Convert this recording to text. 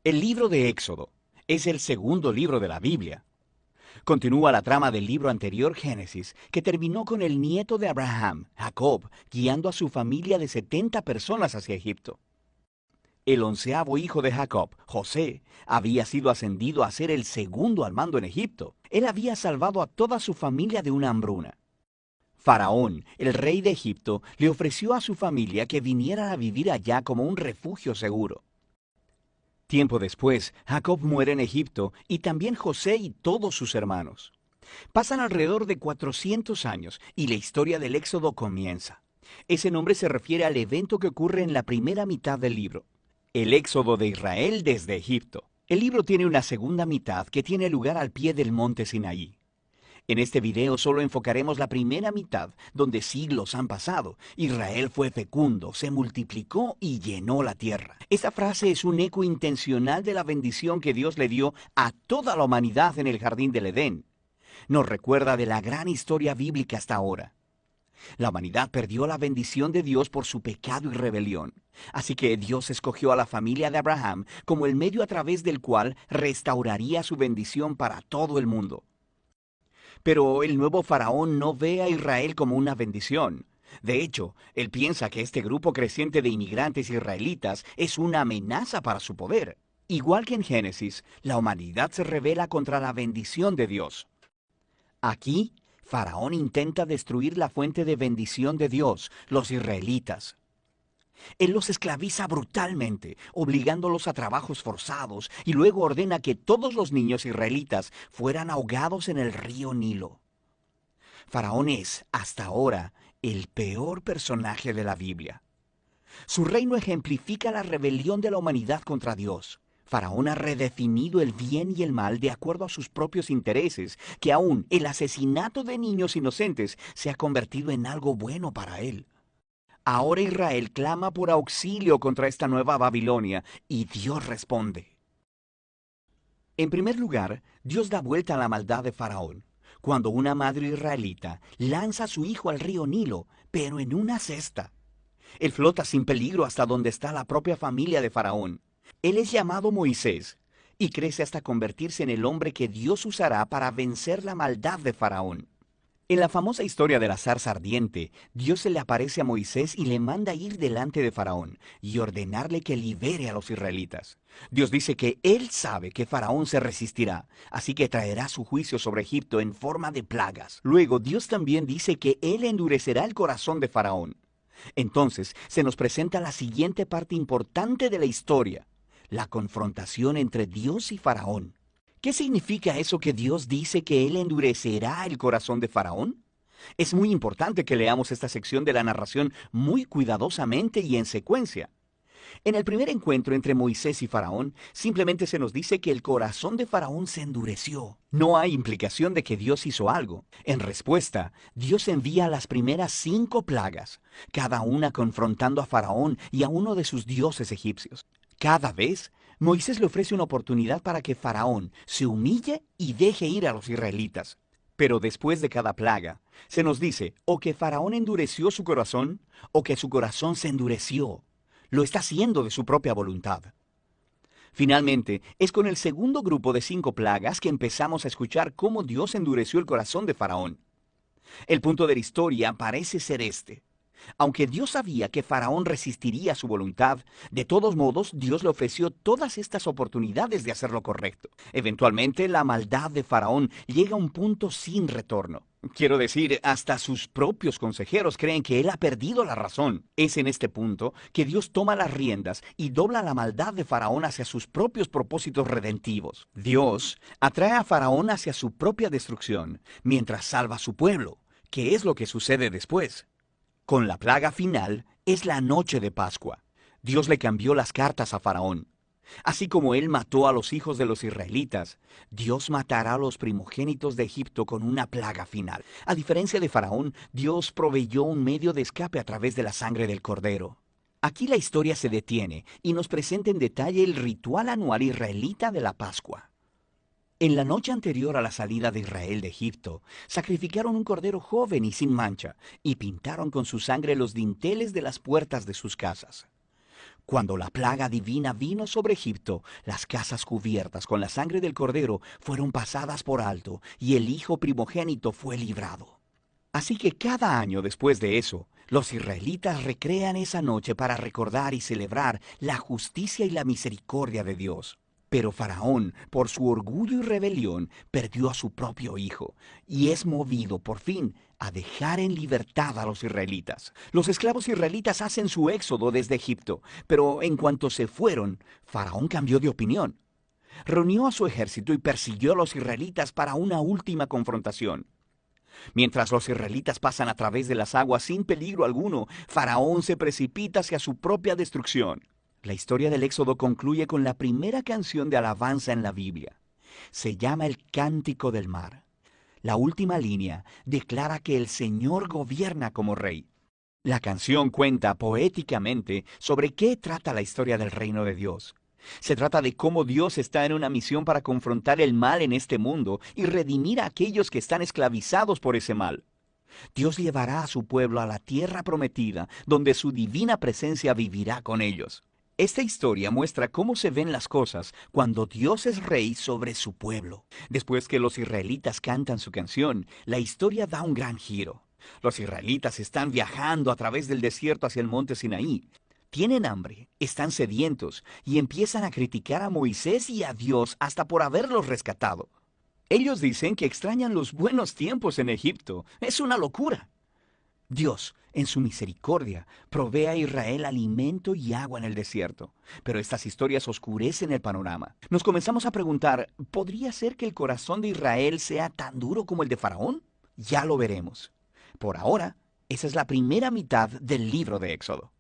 El libro de Éxodo es el segundo libro de la Biblia. Continúa la trama del libro anterior, Génesis, que terminó con el nieto de Abraham, Jacob, guiando a su familia de 70 personas hacia Egipto. El 11º hijo de Jacob, José, había sido ascendido a ser el segundo al mando en Egipto. Él había salvado a toda su familia de una hambruna. Faraón, el rey de Egipto, le ofreció a su familia que vinieran a vivir allá como un refugio seguro. Tiempo después, Jacob muere en Egipto y también José y todos sus hermanos. Pasan alrededor de 400 años y la historia del Éxodo comienza. Ese nombre se refiere al evento que ocurre en la primera mitad del libro, el Éxodo de Israel desde Egipto. El libro tiene una segunda mitad que tiene lugar al pie del monte Sinaí. En este video solo enfocaremos la primera mitad, donde siglos han pasado. Israel fue fecundo, se multiplicó y llenó la tierra. Esta frase es un eco intencional de la bendición que Dios le dio a toda la humanidad en el jardín del Edén. Nos recuerda de la gran historia bíblica hasta ahora. La humanidad perdió la bendición de Dios por su pecado y rebelión. Así que Dios escogió a la familia de Abraham como el medio a través del cual restauraría su bendición para todo el mundo. Pero el nuevo faraón no ve a Israel como una bendición. De hecho, él piensa que este grupo creciente de inmigrantes israelitas es una amenaza para su poder. Igual que en Génesis, la humanidad se rebela contra la bendición de Dios. Aquí, Faraón intenta destruir la fuente de bendición de Dios, los israelitas. Él los esclaviza brutalmente, obligándolos a trabajos forzados, y luego ordena que todos los niños israelitas fueran ahogados en el río Nilo. Faraón es, hasta ahora, el peor personaje de la Biblia. Su reino ejemplifica la rebelión de la humanidad contra Dios. Faraón ha redefinido el bien y el mal de acuerdo a sus propios intereses, que aún el asesinato de niños inocentes se ha convertido en algo bueno para él. Ahora Israel clama por auxilio contra esta nueva Babilonia, y Dios responde. En primer lugar, Dios da vuelta a la maldad de Faraón, cuando una madre israelita lanza a su hijo al río Nilo, pero en una cesta. Él flota sin peligro hasta donde está la propia familia de Faraón. Él es llamado Moisés, y crece hasta convertirse en el hombre que Dios usará para vencer la maldad de Faraón. En la famosa historia de la zarza ardiente, Dios se le aparece a Moisés y le manda ir delante de Faraón y ordenarle que libere a los israelitas. Dios dice que él sabe que Faraón se resistirá, así que traerá su juicio sobre Egipto en forma de plagas. Luego, Dios también dice que él endurecerá el corazón de Faraón. Entonces, se nos presenta la siguiente parte importante de la historia, la confrontación entre Dios y Faraón. ¿Qué significa eso que Dios dice que Él endurecerá el corazón de Faraón? Es muy importante que leamos esta sección de la narración muy cuidadosamente y en secuencia. En el primer encuentro entre Moisés y Faraón, simplemente se nos dice que el corazón de Faraón se endureció. No hay implicación de que Dios hizo algo. En respuesta, Dios envía las primeras 5 plagas, cada una confrontando a Faraón y a uno de sus dioses egipcios. Cada vez, Moisés le ofrece una oportunidad para que Faraón se humille y deje ir a los israelitas. Pero después de cada plaga, se nos dice o que Faraón endureció su corazón o que su corazón se endureció. Lo está haciendo de su propia voluntad. Finalmente, es con el segundo grupo de 5 plagas que empezamos a escuchar cómo Dios endureció el corazón de Faraón. El punto de la historia parece ser este. Aunque Dios sabía que Faraón resistiría su voluntad, de todos modos Dios le ofreció todas estas oportunidades de hacer lo correcto. Eventualmente la maldad de Faraón llega a un punto sin retorno. Quiero decir, hasta sus propios consejeros creen que él ha perdido la razón. Es en este punto que Dios toma las riendas y dobla la maldad de Faraón hacia sus propios propósitos redentivos. Dios atrae a Faraón hacia su propia destrucción, mientras salva a su pueblo. ¿Qué es lo que sucede después? Con la plaga final es la noche de Pascua. Dios le cambió las cartas a Faraón. Así como él mató a los hijos de los israelitas, Dios matará a los primogénitos de Egipto con una plaga final. A diferencia de Faraón, Dios proveyó un medio de escape a través de la sangre del cordero. Aquí la historia se detiene y nos presenta en detalle el ritual anual israelita de la Pascua. En la noche anterior a la salida de Israel de Egipto, sacrificaron un cordero joven y sin mancha, y pintaron con su sangre los dinteles de las puertas de sus casas. Cuando la plaga divina vino sobre Egipto, las casas cubiertas con la sangre del cordero fueron pasadas por alto, y el hijo primogénito fue librado. Así que cada año después de eso, los israelitas recrean esa noche para recordar y celebrar la justicia y la misericordia de Dios. Pero Faraón, por su orgullo y rebelión, perdió a su propio hijo, y es movido por fin a dejar en libertad a los israelitas. Los esclavos israelitas hacen su éxodo desde Egipto, pero en cuanto se fueron, Faraón cambió de opinión. Reunió a su ejército y persiguió a los israelitas para una última confrontación. Mientras los israelitas pasan a través de las aguas sin peligro alguno, Faraón se precipita hacia su propia destrucción. La historia del Éxodo concluye con la primera canción de alabanza en la Biblia. Se llama el Cántico del Mar. La última línea declara que el Señor gobierna como rey. La canción cuenta poéticamente sobre qué trata la historia del reino de Dios. Se trata de cómo Dios está en una misión para confrontar el mal en este mundo y redimir a aquellos que están esclavizados por ese mal. Dios llevará a su pueblo a la tierra prometida, donde su divina presencia vivirá con ellos. Esta historia muestra cómo se ven las cosas cuando Dios es rey sobre su pueblo. Después que los israelitas cantan su canción, la historia da un gran giro. Los israelitas están viajando a través del desierto hacia el monte Sinaí. Tienen hambre, están sedientos y empiezan a criticar a Moisés y a Dios hasta por haberlos rescatado. Ellos dicen que extrañan los buenos tiempos en Egipto. Es una locura. Dios, en su misericordia, provee a Israel alimento y agua en el desierto. Pero estas historias oscurecen el panorama. Nos comenzamos a preguntar, ¿podría ser que el corazón de Israel sea tan duro como el de Faraón? Ya lo veremos. Por ahora, esa es la primera mitad del libro de Éxodo.